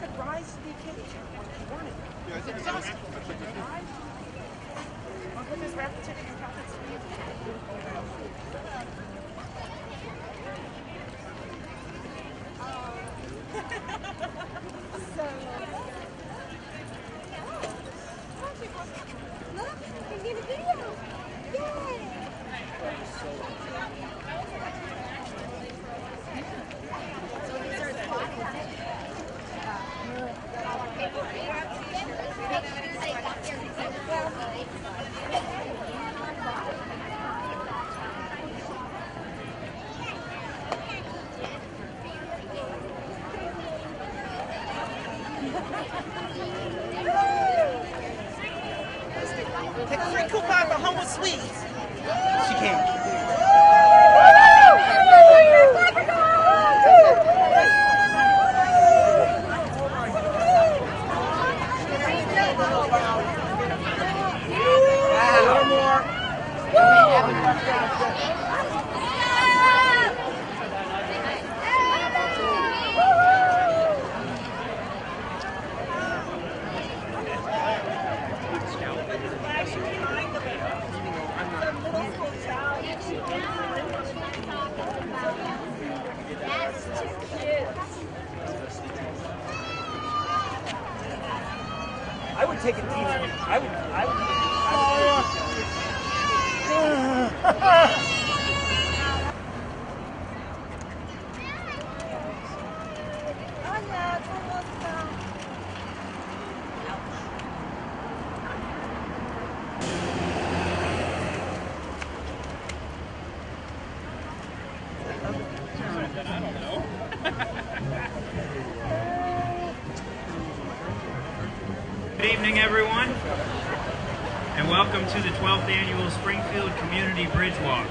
could rise to the occasion when he wanted. It's exhausting. Right? I'll put this repetitive and count it speed. So, look, we need a video. Yay! So these are the bottles. take a free coupon for Humble Sweets. She can't. I would take a TV. I would Good evening, everyone, and welcome to the 12th Annual Springfield Community Bridge Walk.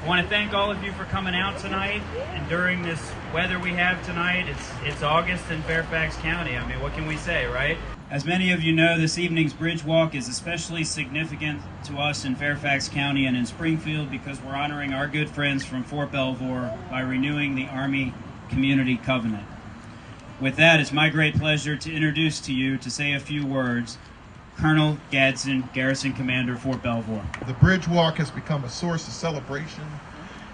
I want to thank all of you for coming out tonight, and during this weather we have tonight, it's August in Fairfax County. I mean, what can we say, right? As many of you know, this evening's Bridge Walk is especially significant to us in Fairfax County and in Springfield because we're honoring our good friends from Fort Belvoir by renewing the Army Community Covenant. With that, it's my great pleasure to introduce to you, to say a few words, Colonel Gadsden, Garrison Commander, Fort Belvoir. The Bridge Walk has become a source of celebration,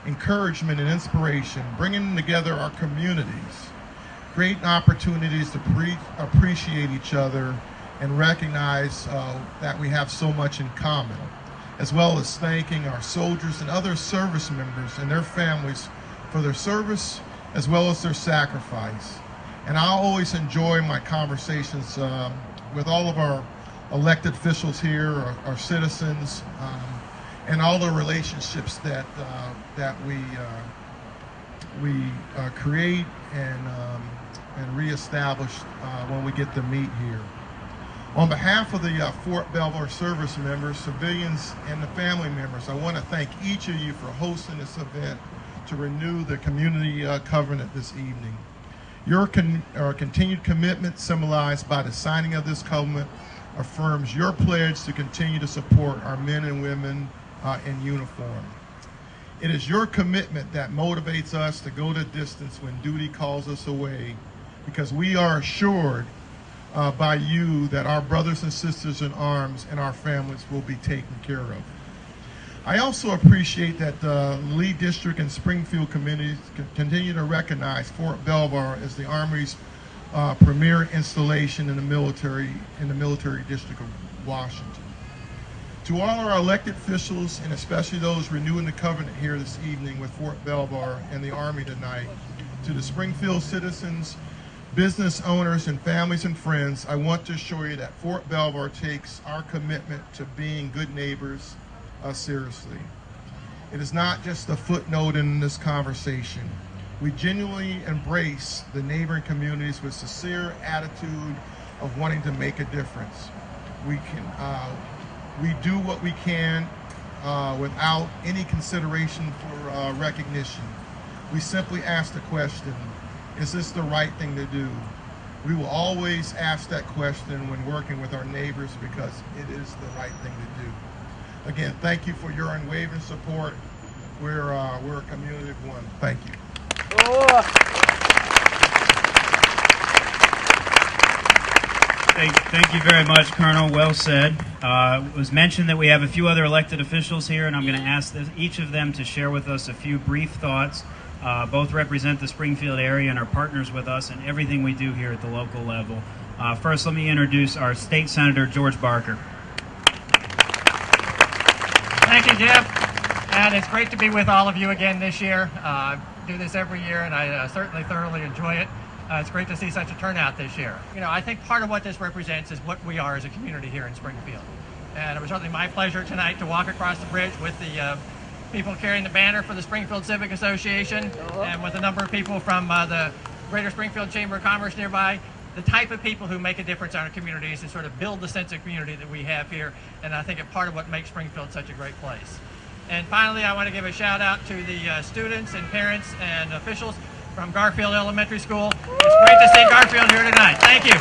encouragement, and inspiration, bringing together our communities, creating opportunities to appreciate each other and recognize that we have so much in common, as well as thanking our soldiers and other service members and their families for their service as well as their sacrifice. And I always enjoy my conversations with all of our elected officials here, our citizens, and all the relationships that we create and reestablish when we get to meet here. On behalf of the Fort Belvoir service members, civilians, and the family members, I want to thank each of you for hosting this event to renew the community covenant this evening. Your continued commitment, symbolized by the signing of this covenant, affirms your pledge to continue to support our men and women in uniform. It is your commitment that motivates us to go the distance when duty calls us away, because we are assured by you that our brothers and sisters in arms and our families will be taken care of. I also appreciate that the Lee District and Springfield communities continue to recognize Fort Belvoir as the Army's premier installation in the military district of Washington. To all our elected officials, and especially those renewing the covenant here this evening with Fort Belvoir and the Army tonight, to the Springfield citizens, business owners, and families and friends, I want to assure you that Fort Belvoir takes our commitment to being good neighbors seriously. It is not just a footnote in this conversation. We genuinely embrace the neighboring communities with sincere attitude of wanting to make a difference. We do what we can without any consideration for recognition. We simply ask the question, is this the right thing to do? We will always ask that question when working with our neighbors because it is the right thing to do. Again, thank you for your unwavering support. We're a community of one. Thank you. Thank you very much, Colonel. Well said. It was mentioned that we have a few other elected officials here, and I'm going to ask each of them to share with us a few brief thoughts. Both represent the Springfield area and are partners with us in everything we do here at the local level. First, let me introduce our State Senator, George Barker. Thank you, Jeff. And it's great to be with all of you again this year. I do this every year, and I certainly thoroughly enjoy it. It's great to see such a turnout this year. You know, I think part of what this represents is what we are as a community here in Springfield. And it was certainly my pleasure tonight to walk across the bridge with the people carrying the banner for the Springfield Civic Association and with a number of people from the Greater Springfield Chamber of Commerce nearby. The type of people who make a difference in our communities and sort of build the sense of community that we have here. And I think it's part of what makes Springfield such a great place. And finally, I want to give a shout out to the students and parents and officials from Garfield Elementary School. It's great to see Garfield here tonight. Thank you.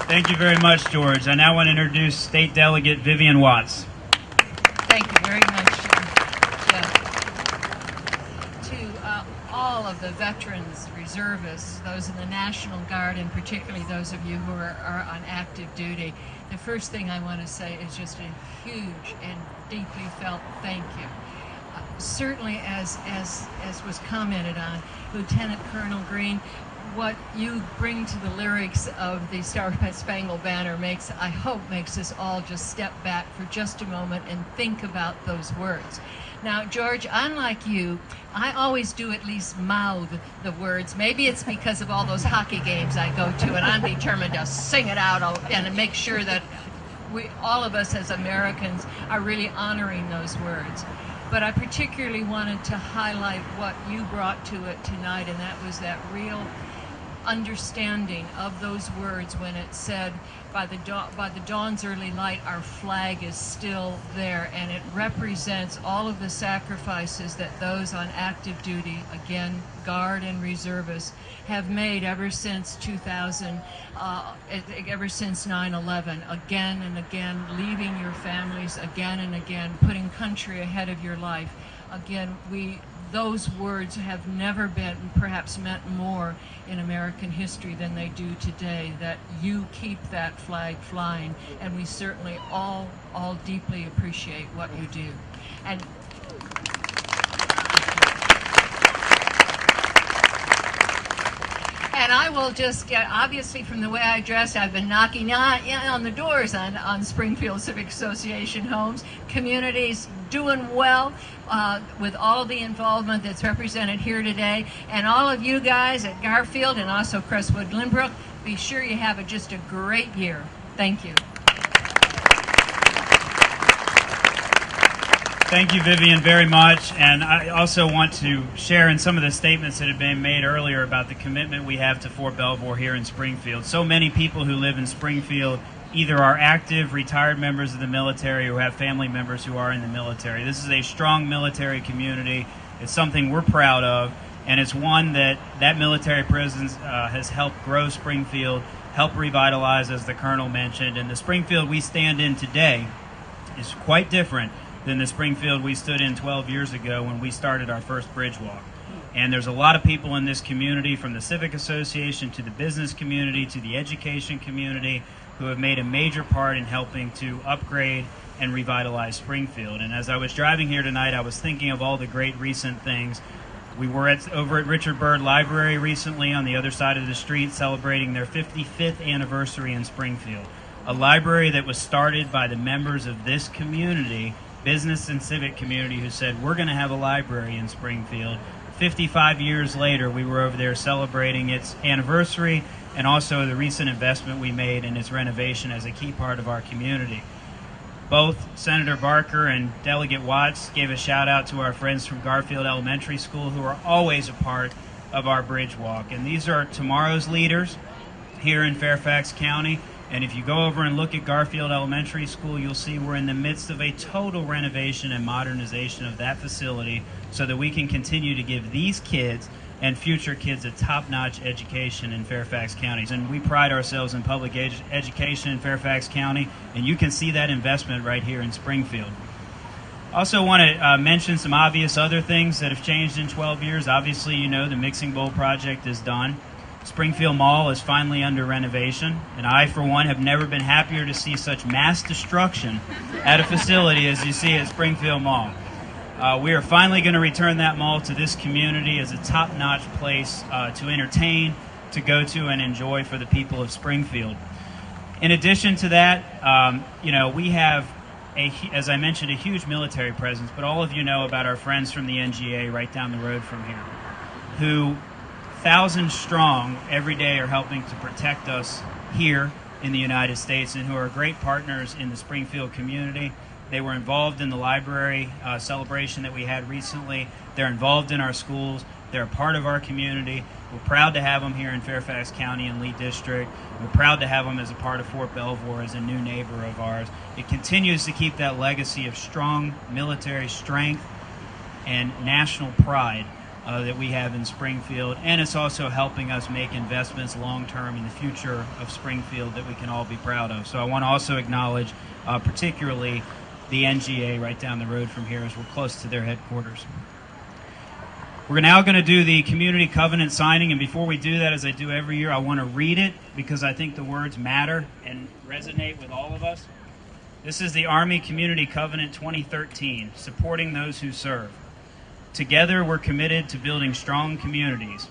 Thank you very much, George. I now want to introduce State Delegate Vivian Watts. Thank you very much, Jeff. To all of the veterans, reservists, those in the National Guard, and particularly those of you who are on active duty, the first thing I want to say is just a huge and deeply felt thank you. Certainly, as was commented on, Lieutenant Colonel Green, what you bring to the lyrics of the Star Spangled Banner I hope makes us all just step back for just a moment and think about those words. Now, George, unlike you, I always do at least mouth the words. Maybe it's because of all those hockey games I go to, and I'm determined to sing it out and make sure that all of us as Americans are really honoring those words. But I particularly wanted to highlight what you brought to it tonight, and that was that real understanding of those words when it said, by the dawn's early light, our flag is still there, and it represents all of the sacrifices that those on active duty, again, Guard and reservists, have made ever since 2000, ever since 9/11, again and again, leaving your families again and again, putting country ahead of your life. Again, those words have never been, perhaps meant more in American history than they do today, that you keep that flag flying, and we certainly all deeply appreciate what you do. And I will just get, obviously from the way I dress, I've been knocking on the doors on Springfield Civic Association homes, communities doing well with all the involvement that's represented here today. And all of you guys at Garfield and also Crestwood Glenbrook, be sure you have just a great year. Thank you. Thank you, Vivian, very much. And I also want to share in some of the statements that have been made earlier about the commitment we have to Fort Belvoir here in Springfield. So many people who live in Springfield either are active, retired members of the military, or have family members who are in the military. This is a strong military community. It's something we're proud of, and it's one that military presence has helped grow Springfield, help revitalize, as the Colonel mentioned. And the Springfield we stand in today is quite different than the Springfield we stood in 12 years ago when we started our first bridge walk. And there's a lot of people in this community, from the Civic Association to the business community to the education community, who have made a major part in helping to upgrade and revitalize Springfield. And as I was driving here tonight, I was thinking of all the great recent things. We were over at Richard Byrd Library recently on the other side of the street, celebrating their 55th anniversary in Springfield. A library that was started by the members of this community, business and civic community, who said, we're going to have a library in Springfield. 55 years later, we were over there celebrating its anniversary and also the recent investment we made in its renovation as a key part of our community. Both Senator Barker and Delegate Watts gave a shout out to our friends from Garfield Elementary School, who are always a part of our bridge walk. And these are tomorrow's leaders here in Fairfax County. And if you go over and look at Garfield Elementary School, you'll see we're in the midst of a total renovation and modernization of that facility so that we can continue to give these kids and future kids a top-notch education in Fairfax counties. And we pride ourselves in public education in Fairfax County, and you can see that investment right here in Springfield. Also want to mention some obvious other things that have changed in 12 years. Obviously, you know, the Mixing Bowl project is done. Springfield Mall is finally under renovation, and I, for one, have never been happier to see such mass destruction at a facility as you see at Springfield Mall. We are finally going to return that mall to this community as a top-notch place to entertain, to go to, and enjoy for the people of Springfield. In addition to that, we have, as I mentioned, a huge military presence, but all of you know about our friends from the NGA right down the road from here, who, thousands strong, every day are helping to protect us here in the United States, and who are great partners in the Springfield community. They were involved in the library celebration that we had recently. They're involved in our schools. They're a part of our community. We're proud to have them here in Fairfax County and Lee District. We're proud to have them as a part of Fort Belvoir, as a new neighbor of ours. It continues to keep that legacy of strong military strength and national pride that we have in Springfield, and it's also helping us make investments long-term in the future of Springfield that we can all be proud of. So I want to also acknowledge particularly the NGA right down the road from here, as we're close to their headquarters. We're now going to do the community covenant signing, and before we do that, as I do every year, I want to read it because I think the words matter and resonate with all of us. This is the Army Community Covenant 2013, supporting those who serve. Together, we're committed to building strong communities.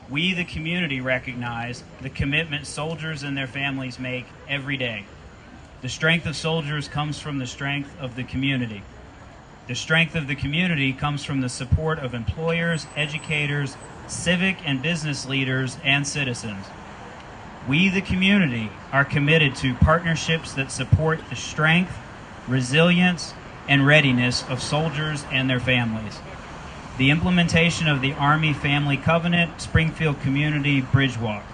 We, the community, recognize the commitment soldiers and their families make every day. The strength of soldiers comes from the strength of the community. The strength of the community comes from the support of employers, educators, civic and business leaders, and citizens. We, the community, are committed to partnerships that support the strength, resilience, and readiness of soldiers and their families. The implementation of the Army Family Covenant, Springfield Community Bridge Walk.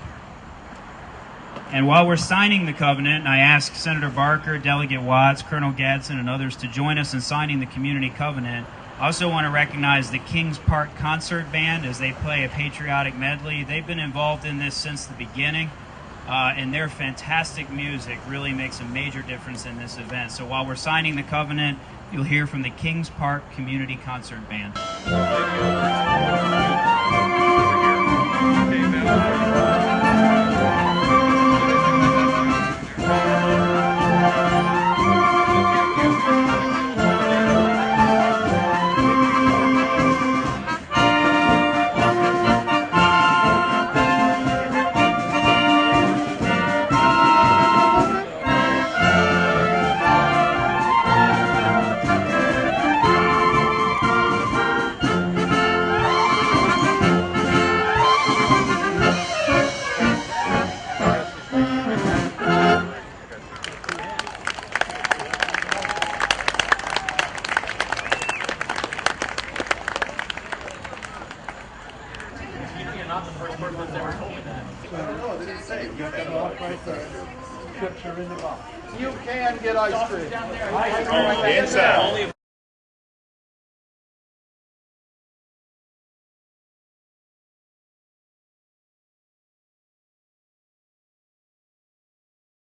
And while we're signing the covenant, I ask Senator Barker, Delegate Watts, Colonel Gadsden, and others to join us in signing the community covenant. I also want to recognize the Kings Park Concert Band as they play a patriotic medley. They've been involved in this since the beginning, and their fantastic music really makes a major difference in this event. So while we're signing the covenant, you'll hear from the Kings Park Community Concert Band. You can get ice cream. Inside.